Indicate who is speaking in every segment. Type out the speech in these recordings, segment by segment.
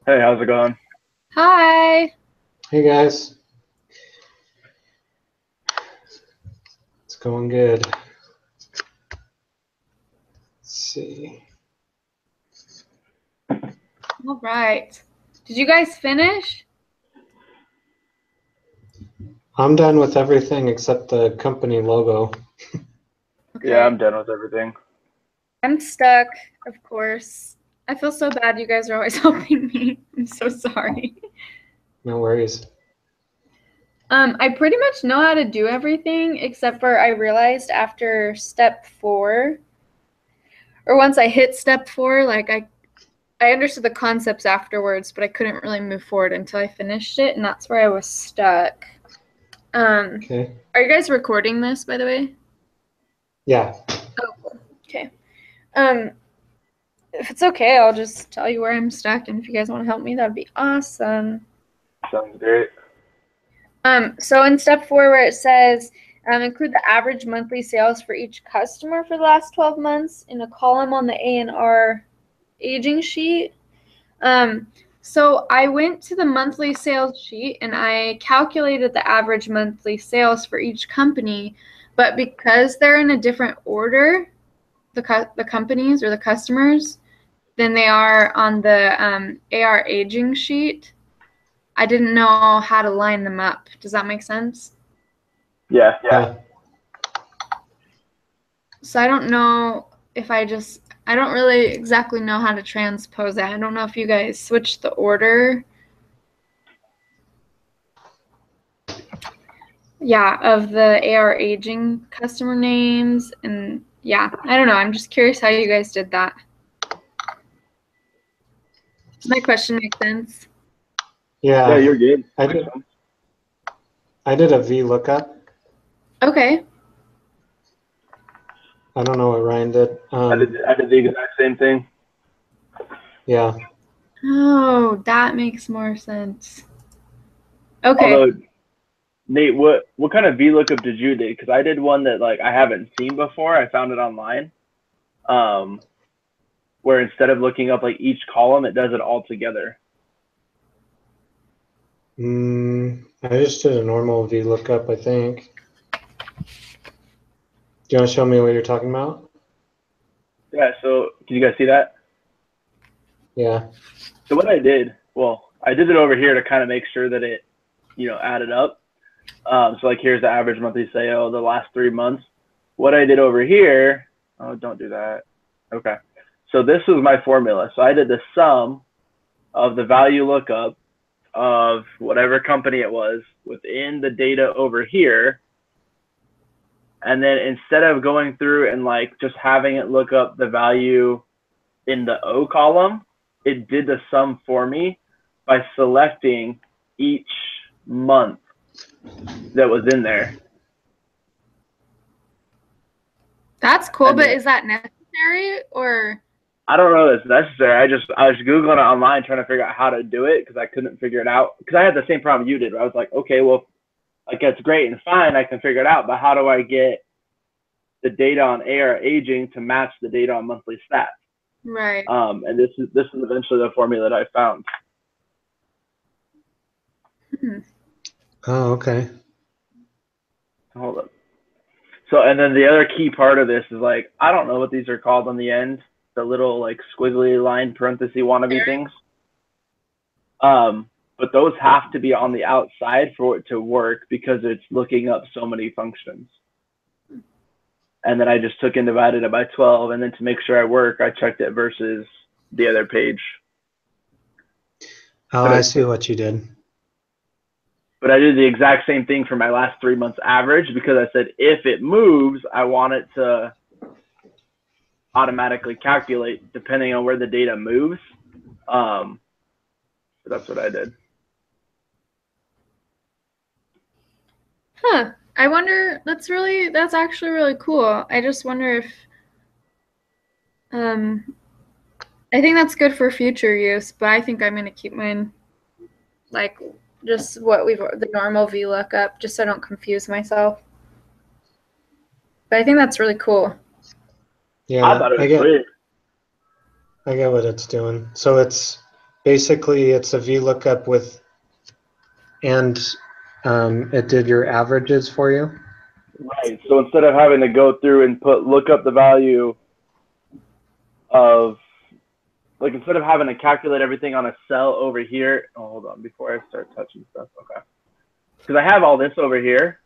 Speaker 1: Hey, how's it going?
Speaker 2: Hi.
Speaker 3: Hey guys, it's going good. Let's see.
Speaker 2: All right. Did you guys finish?
Speaker 3: I'm done with everything except the company logo.
Speaker 1: Yeah,
Speaker 2: Okay.
Speaker 1: I'm done with everything.
Speaker 2: I'm stuck, of course. I feel so bad you guys are always helping me. I'm so sorry.
Speaker 3: No worries.
Speaker 2: I pretty much know how to do everything except for I realized after step 4 or once I hit step 4, like I understood the concepts afterwards, but I couldn't really move forward until I finished it, and that's where I was stuck. Um,
Speaker 3: Okay.
Speaker 2: are you guys recording this, by the way?
Speaker 3: Yeah.
Speaker 2: Oh, cool. Okay. Um, if it's okay, I'll just tell you where I'm stuck, and if you guys want to help me, that'd be awesome.
Speaker 1: Sounds great.
Speaker 2: So in step 4, where it says include the average monthly sales for each customer for the last 12 months in a column on the A&R aging sheet. Um, so I went to the monthly sales sheet and I calculated the average monthly sales for each company, but because they're in a different order, the companies or the customers, than they are on the AR aging sheet, I didn't know how to line them up. Does that make sense?
Speaker 1: Yeah.
Speaker 3: Yeah.
Speaker 2: So I don't know if I don't really exactly know how to transpose that. I don't know if you guys switched the order. Yeah, of the AR aging customer names. And yeah, I don't know. I'm just curious how you guys did that. Does my question make sense?
Speaker 1: Yeah, you're
Speaker 3: Yeah.
Speaker 1: good.
Speaker 3: I
Speaker 1: Makes
Speaker 3: did
Speaker 1: sense.
Speaker 3: I did a VLOOKUP.
Speaker 2: Okay.
Speaker 3: I don't know what Ryan did.
Speaker 1: I did the exact same thing.
Speaker 3: Yeah.
Speaker 2: Oh, that makes more sense. Okay.
Speaker 1: Although, Nate, what kind of VLOOKUP did you do? Because I did one that like I haven't seen before. I found it online. Um, where instead of looking up like each column, it does it all together.
Speaker 3: I just did a normal VLOOKUP, I think. Do you want to show me what you're talking about?
Speaker 1: Yeah. So, can you guys see that?
Speaker 3: Yeah.
Speaker 1: So what I did, well, I did it over here to kind of make sure that it, added up. So like here's the average monthly sale the last 3 months. What I did over here, oh, don't do that. Okay. So this was my formula. So I did the sum of the value lookup of whatever company it was within the data over here. And then instead of going through and like just having it look up the value in the O column, it did the sum for me by selecting each month that was in there.
Speaker 2: That's cool,
Speaker 1: And
Speaker 2: but
Speaker 1: then
Speaker 2: is that necessary or
Speaker 1: I don't know if it's necessary. I was googling it online trying to figure out how to do it because I couldn't figure it out. Because I had the same problem you did. I was like, okay, well, like that's great and fine, I can figure it out, but how do I get the data on AR aging to match the data on monthly stats?
Speaker 2: right?
Speaker 1: And this is eventually the formula that I found.
Speaker 2: Hmm.
Speaker 3: Oh, okay.
Speaker 1: Hold up. So and then the other key part of this is like I don't know what these are called on the end, the little like squiggly line parenthesis wannabe things. But those have to be on the outside for it to work because it's looking up so many functions. And then I just took and divided it by 12. And then to make sure I work, I checked it versus the other page.
Speaker 3: Oh,
Speaker 1: But
Speaker 3: I
Speaker 1: I,
Speaker 3: see what you did.
Speaker 1: but I did the exact same thing for my last 3 months average because I said if it moves, I want it to automatically calculate depending on where the data moves. So that's what I did.
Speaker 2: Huh. I wonder, that's actually really cool. I just wonder if um I think that's good for future use, but I think I'm gonna keep mine like just what we've the normal VLOOKUP, just so I don't confuse myself. But I think that's really cool.
Speaker 1: I
Speaker 3: Yeah,
Speaker 1: thought it was sweet.
Speaker 3: I get what it's doing. So it's basically it's a VLOOKUP with, and it did your averages for you.
Speaker 1: Right. So instead of having to go through and look up the value of, like, instead of having to calculate everything on a cell over here. Oh, hold on, before I start touching stuff. Okay. Because I have all this over here,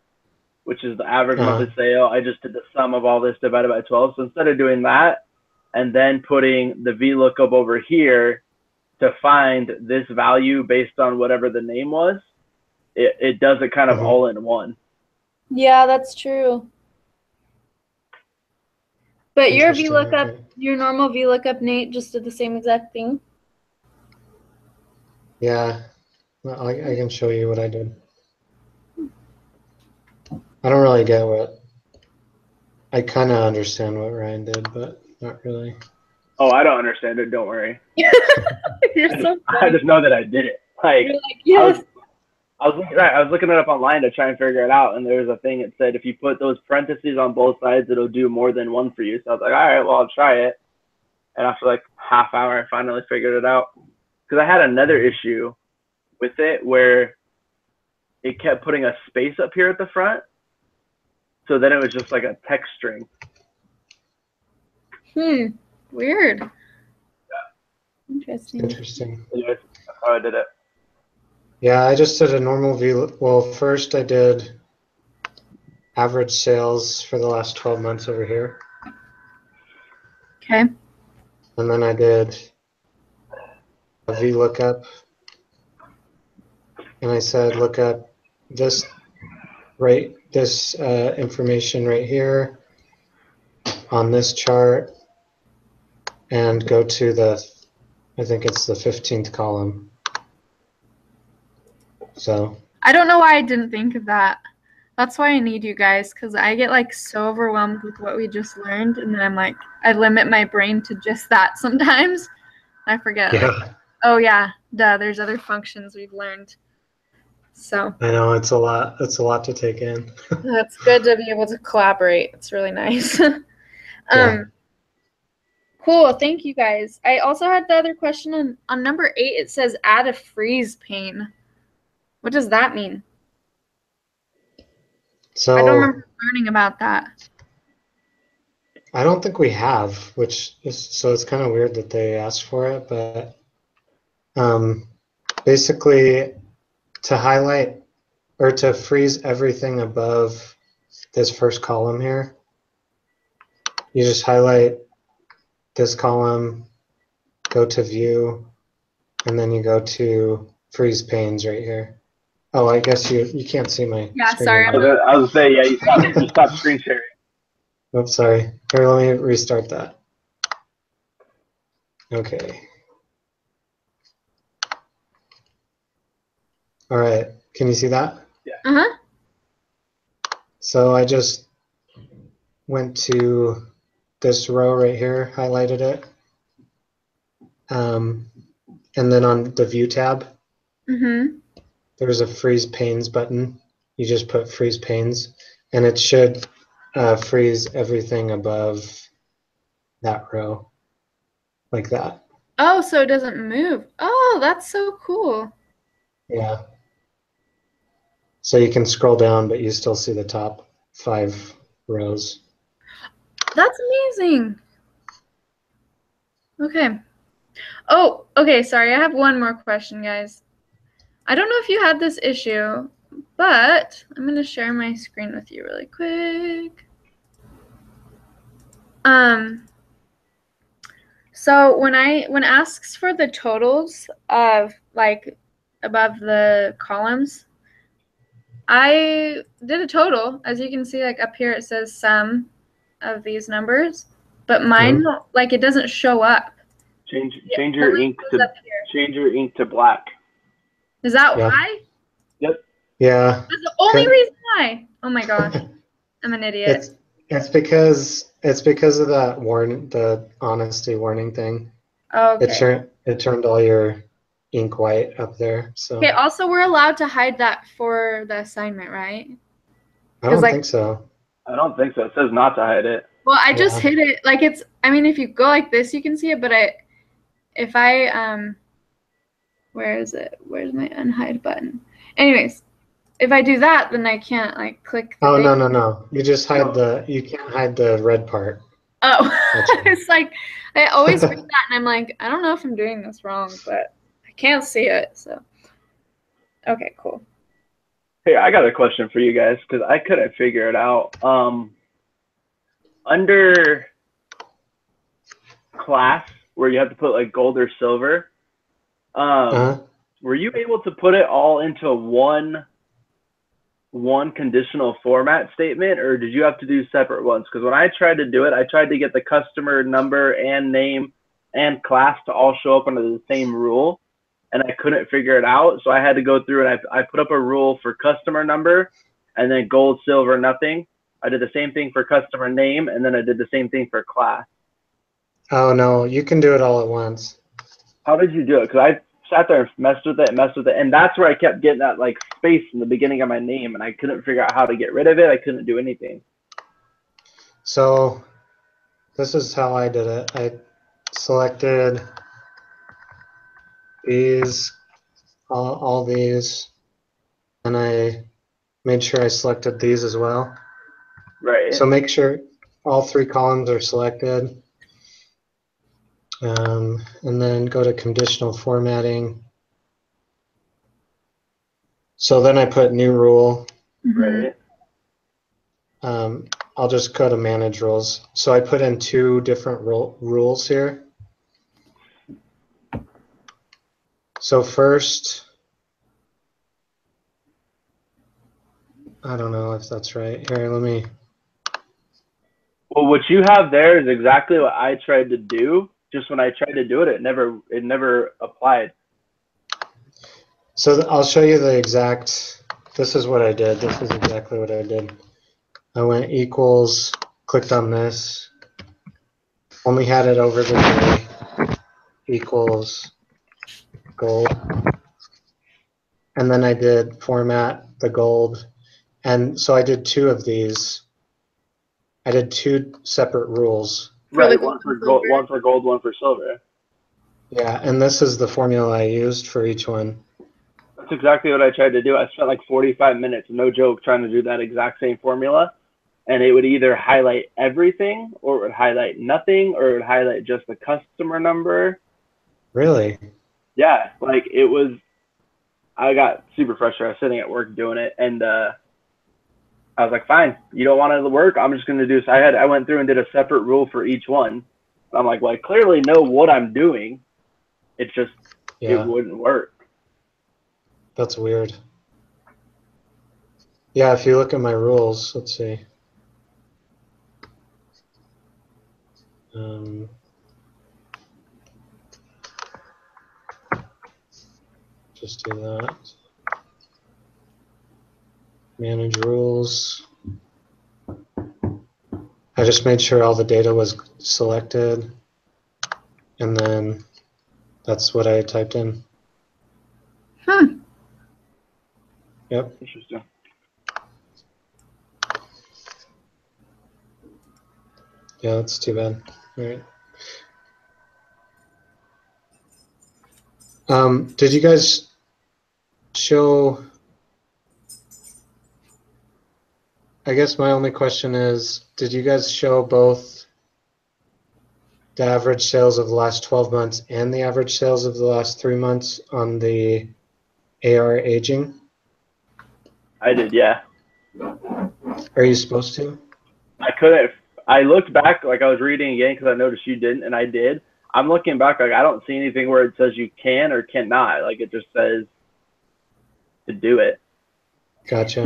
Speaker 1: which is the average monthly sale. I just did the sum of all this divided by 12. So instead of doing that and then putting the VLOOKUP over here to find this value based on whatever the name was, it does it kind of all in one.
Speaker 2: Yeah, that's true. But your VLOOKUP,
Speaker 3: Okay.
Speaker 2: your normal VLOOKUP, Nate, just did the same exact thing?
Speaker 3: Yeah, well, I can show you what I did. I don't really get what, I kind of understand what Ryan did, but not really.
Speaker 1: Oh, I don't understand it. Don't worry.
Speaker 2: You're so funny.
Speaker 1: I just know that I did it. Like,
Speaker 2: You're like, yes.
Speaker 1: I was looking it up online to try and figure it out, and there was a thing that said if you put those parentheses on both sides, it'll do more than one for you. So I was like, all right, well, I'll try it. And after like half hour, I finally figured it out. Because I had another issue with it where it kept putting a space up here at the front. So then it was just like a text string.
Speaker 2: Weird.
Speaker 1: Yeah.
Speaker 2: Interesting.
Speaker 1: Anyways, that's how I did it.
Speaker 3: Yeah, I just did a normal view. Well, first I did average sales for the last 12 months over here.
Speaker 2: Okay.
Speaker 3: And then I did a VLOOKUP. And I said, look up this information right here on this chart and go to the, I think it's the 15th column. So
Speaker 2: I don't know why I didn't think of that. That's why I need you guys, because I get like so overwhelmed with what we just learned, and then I'm like, I limit my brain to just that sometimes. I forget.
Speaker 3: yeah,
Speaker 2: like, oh yeah, duh, there's other functions we've learned. So
Speaker 3: I know it's a lot. It's a lot to take in.
Speaker 2: that's good to be able to collaborate. It's really nice.
Speaker 3: Yeah.
Speaker 2: Cool. Thank you guys. I also had the other question on number 8. It says add a freeze pane. What does that mean?
Speaker 3: So
Speaker 2: I don't remember learning about that.
Speaker 3: I don't think we have, which is, so it's kind of weird that they asked for it, but basically to highlight or to freeze everything above this first column here, you just highlight this column, go to view, and then you go to freeze panes right here. Oh, I guess you can't see my screen.
Speaker 2: Sorry.
Speaker 1: I was going to say, yeah, you stopped screen sharing.
Speaker 3: Oops, sorry. Here, let me restart that. Okay. All right. Can you see that?
Speaker 1: Yeah.
Speaker 2: Uh-huh.
Speaker 3: So I just went to this row right here, highlighted it. And then on the view tab, there's a freeze panes button. You just put freeze panes, and it should freeze everything above that row, like that.
Speaker 2: Oh, so it doesn't move. Oh, that's so cool.
Speaker 3: Yeah. So you can scroll down, but you still see the top 5 rows.
Speaker 2: That's amazing. Okay. Oh, okay, sorry. I have one more question, guys. I don't know if you had this issue, but I'm going to share my screen with you really quick. So when it asks for the totals of like above the columns, I did a total. As you can see, like up here it says sum of these numbers, but mine like it doesn't show up.
Speaker 1: Change your ink to black.
Speaker 2: Is that why?
Speaker 1: Yep.
Speaker 3: Yeah.
Speaker 2: That's the only reason why. Oh my gosh, I'm an idiot.
Speaker 3: It's because of that the honesty warning thing.
Speaker 2: Okay.
Speaker 3: It turned all your ink white up there. So.
Speaker 2: Okay. Also, we're allowed to hide that for the assignment, right?
Speaker 3: I don't think so.
Speaker 1: I don't think so. It says not to hide it.
Speaker 2: Well, I just hid it. Like it's. I mean, if you go like this, you can see it. But if I Where is it? Where's my unhide button? Anyways, if I do that, then I can't like click the
Speaker 3: Oh,
Speaker 2: date.
Speaker 3: no. You just hide you can't hide the red part.
Speaker 2: Oh,
Speaker 3: That's right.
Speaker 2: it's like I always read that and I'm like, I don't know if I'm doing this wrong, but I can't see it. So, okay, cool.
Speaker 1: Hey, I got a question for you guys because I couldn't figure it out. Under class, where you have to put like gold or silver, were you able to put it all into one conditional format statement, or did you have to do separate ones? Because when I tried to do it, I tried to get the customer number and name and class to all show up under the same rule, and I couldn't figure it out. So I had to go through and I put up a rule for customer number and then gold, silver, nothing. I did the same thing for customer name, and then I did the same thing for class.
Speaker 3: Oh, no, you can do it all at once.
Speaker 1: How did you do it? Because I sat there and messed with it, and that's where I kept getting that like space in the beginning of my name, and I couldn't figure out how to get rid of it. I couldn't do anything.
Speaker 3: So this is how I did it. I selected these, all these, and I made sure I selected these as well.
Speaker 1: Right.
Speaker 3: So make sure all 3 columns are selected. And then go to conditional formatting. So then I put new rule.
Speaker 1: Right.
Speaker 3: I'll just go to manage rules. So I put in 2 different rules here. So first, I don't know if that's right. Here, let me.
Speaker 1: Well, what you have there is exactly what I tried to do. Just when I tried to do it, it never applied.
Speaker 3: So I'll show you the exact. This is what I did. This is exactly what I did. I went equals, clicked on this, only had it over the gray, equals gold, and then I did format the gold, and so I did 2 of these. I did 2 separate rules.
Speaker 1: Right, one for gold, one for silver.
Speaker 3: Yeah, and this is the formula I used for each one.
Speaker 1: That's exactly what I tried to do. I spent like 45 minutes, no joke, trying to do that exact same formula. And it would either highlight everything, or it would highlight nothing, or it would highlight just the customer number.
Speaker 3: Really?
Speaker 1: Yeah, like it was, I got super frustrated. I was sitting at work doing it, and I was like, fine, you don't want to work? I'm just going to do this. I went through and did a separate rule for each one. I'm like, well, I clearly know what I'm doing. It just, it wouldn't work.
Speaker 3: That's weird. Yeah, if you look at my rules, let's see. Just do that. Manage rules. I just made sure all the data was selected, and then that's what I typed in. Yep.
Speaker 1: Interesting.
Speaker 3: Yeah, that's too bad. All right. Did you guys show? I guess my only question is, did you guys show both the average sales of the last 12 months and the average sales of the last 3 months on the AR aging?
Speaker 1: I did, yeah.
Speaker 3: Are you supposed to?
Speaker 1: I couldn't. I looked back, like I was reading again because I noticed you didn't, and I did. I'm looking back, like I don't see anything where it says you can or cannot. Like it just says to do it.
Speaker 3: Gotcha.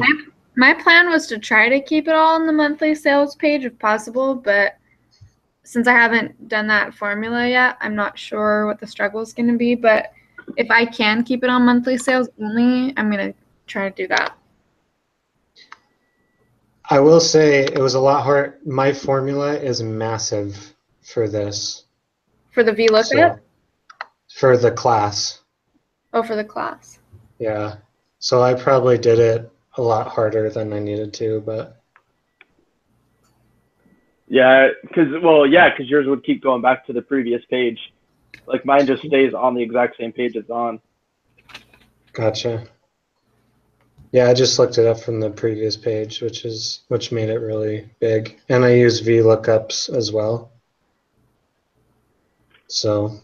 Speaker 2: My plan was to try to keep it all on the monthly sales page if possible, but since I haven't done that formula yet, I'm not sure what the struggle is going to be. But if I can keep it on monthly sales only, I'm going to try to do that.
Speaker 3: I will say it was a lot hard. My formula is massive for this.
Speaker 2: For the VLOOKUP?
Speaker 3: So, for the class.
Speaker 2: Oh, for the class.
Speaker 3: Yeah. So I probably did it a lot harder than I needed to, but.
Speaker 1: Yeah, because yours would keep going back to the previous page. Like mine just stays on the exact same page it's on.
Speaker 3: Gotcha. Yeah, I just looked it up from the previous page, which made it really big. And I use VLOOKUPs as well. So,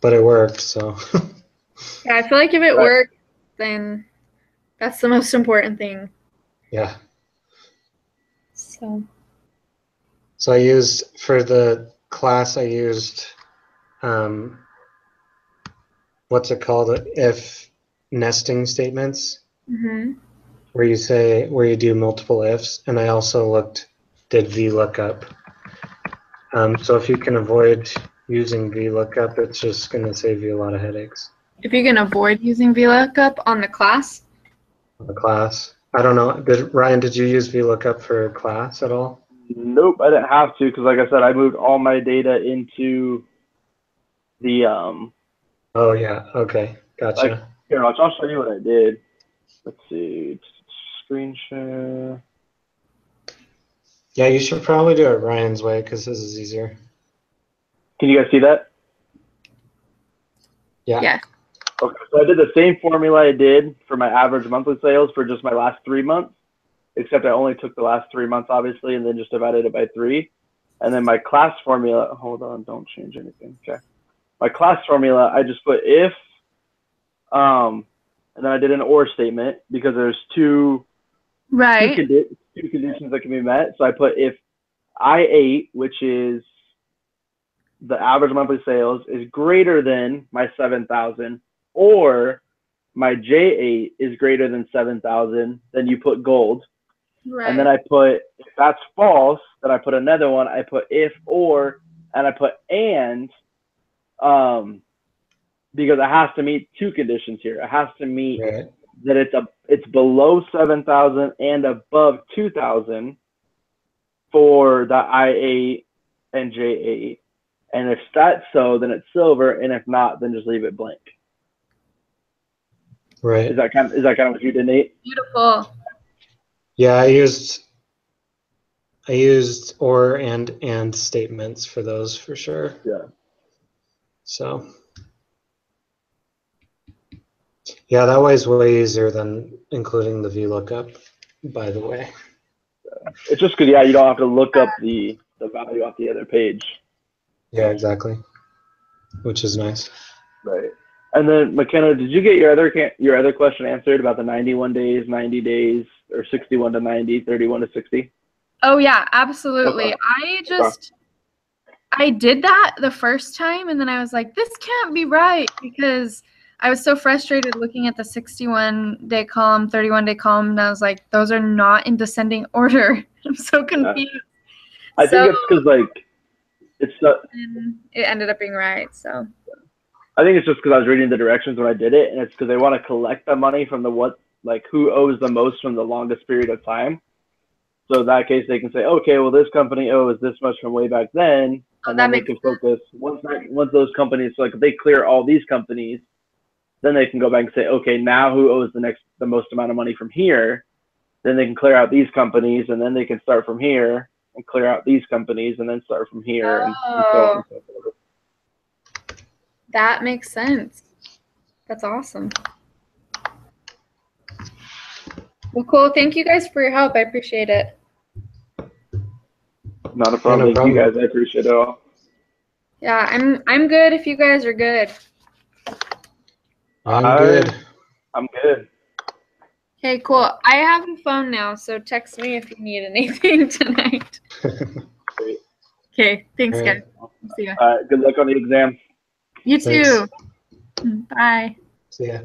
Speaker 3: but it worked, so.
Speaker 2: Yeah, I feel like if it
Speaker 1: Right.
Speaker 2: works, then that's the most important thing.
Speaker 3: Yeah.
Speaker 2: So,
Speaker 3: So I used, for the class, I used, what's it called? If nesting statements,
Speaker 2: mhm.
Speaker 3: where you do multiple ifs. And I also did VLOOKUP. So if you can avoid using VLOOKUP, it's just going to save you a lot of headaches
Speaker 2: If you can avoid using VLOOKUP on the class.
Speaker 3: on the class. I don't know. Ryan, did you use VLOOKUP for class at all?
Speaker 1: Nope, I didn't have to because, like I said, I moved all my data into the
Speaker 3: Oh yeah. Okay. Gotcha.
Speaker 1: like here. I'll show you what I did. Let's see, screen share.
Speaker 3: Yeah, you should probably do it Ryan's way because this is easier.
Speaker 1: Can you guys see that?
Speaker 3: Yeah.
Speaker 2: Yeah.
Speaker 1: Okay, so I did the same formula I did for my average monthly sales for just my last 3 months, except I only took the last 3 months, obviously, and then just divided it by 3. And then my class formula, hold on, don't change anything. Okay. My class formula, I just put if, and then I did an or statement because there's two conditions that can be met. So I put if I8, which is the average monthly sales, is greater than my 7,000, or my J8 is greater than 7,000, then you put gold.
Speaker 2: Right.
Speaker 1: And then I put, if that's false, then I put another one. I put if, or, and I put and, because it has to meet two conditions here. It has to meet
Speaker 3: Right.
Speaker 1: that it's below 7,000 and above 2,000 for the I8 and J8. And if that's so, then it's silver, and if not, then just leave it blank.
Speaker 3: Right.
Speaker 1: Is that kind of what you did, Nate?
Speaker 2: Beautiful.
Speaker 3: Yeah, I used or and statements for those for sure.
Speaker 1: Yeah.
Speaker 3: So yeah, that way is way easier than including the VLOOKUP, by the way.
Speaker 1: It's just because, yeah, you don't have to look up the value off the other page.
Speaker 3: Yeah, exactly. Which is nice.
Speaker 1: Right. And then, McKenna, did you get your other question answered about the 91 days, 90 days, or 61 to 90, 31 to 60?
Speaker 2: Oh yeah, absolutely.
Speaker 1: Okay.
Speaker 2: I did that the first time, and then I was like, this can't be right, because I was so frustrated looking at the 61-day column, 31-day column, and I was like, those are not in descending order. I'm so confused.
Speaker 1: I think it's because, like,
Speaker 2: it ended up being right, so.
Speaker 1: I think it's just because I was reading the directions when I did it, and it's because they want to collect the money from who owes the most from the longest period of time. So in that case, they can say, okay, well, this company owes this much from way back then, and then they can focus once those companies, like if they clear all these companies, then they can go back and say, okay, now who owes the most amount of money from here? Then they can clear out these companies, and then they can start from here and clear out these companies, and then start from here, and so on and so forth.
Speaker 2: That makes sense. That's awesome. Well, cool. Thank you guys for your help. I appreciate it.
Speaker 1: Not a problem.
Speaker 3: Yeah, no
Speaker 1: Thank you guys. I appreciate it all.
Speaker 2: Yeah, I'm good if you guys are good.
Speaker 3: I'm good.
Speaker 1: I'm good.
Speaker 2: Okay, cool. I have a phone now, so text me if you need anything tonight.
Speaker 1: Great.
Speaker 2: Okay, thanks,
Speaker 3: All right.
Speaker 2: guys. See ya.
Speaker 1: Good luck on the exam.
Speaker 2: You too.
Speaker 3: Thanks.
Speaker 2: Bye.
Speaker 3: See ya.